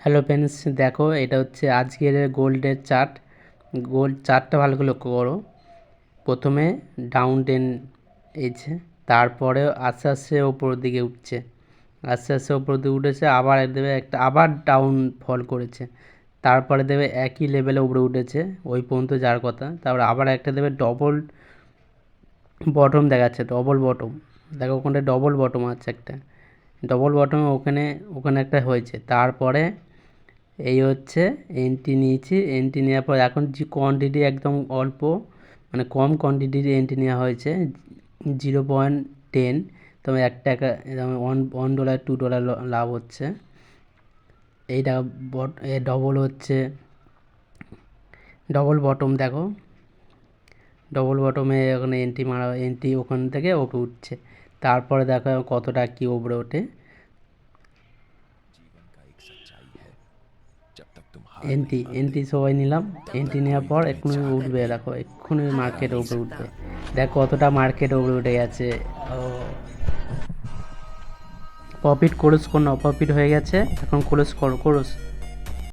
Hello friends, দেখো এটা হচ্ছে আজকের গোল্ডের চার্ট। গোল্ড চার্টটা ভালো করে লক্ষ্য করো। প্রথমে ডাউন টেন এইছে, তারপরে আস্তে আস্তে ওপরের দিকে উঠছে, আস্তে আস্তে ওপরের দিকে উঠেছে, আবার দেবে একটা, আবার ডাউন ফল করেছে, তারপরে দেবে একই লেভেলে উপরে উঠেছে ওই পর্যন্ত যার কথা, তারপরে আবার একটা দেবে ডবল বটম দেখাচ্ছে, ডবল বটম। দেখো ওখানে ডবল বটম আছে, একটা ডবল বটম ওখানে ওখানে একটা হয়েছে। তারপরে এই হচ্ছে এন্ট্রি নিয়েছি, এন্ট্রি নেওয়ার পর এখন যে কোয়ান্টিটি একদম অল্প, মানে কম কোয়ান্টিটির এন্ট্রি নেওয়া হয়েছে 0.10, তবে $1 $1 $2 লাভ হচ্ছে। এইটা ডবল হচ্ছে, ডবল বটম দেখো, ডবল বটমে ওখানে এন্ট্রি মারা, এন্ট্রি ওখান থেকে ওপরে উঠছে, তারপরে দেখো কতটা কি ওপরে ওঠে। এন্ট্রি এন্ট্রি সবাই নিলাম, এন্ট্রি নেওয়ার পর এক্ষুনি উঠবে, দেখো এক্ষুনি মার্কেট উপরে উঠবে, দেখো কতটা মার্কেট উপরে উঠে গেছে। ও প্রফিট ক্লোজ করো, প্রফিট হয়ে গেছে, এখন ক্লোজ করো, ক্লোজ।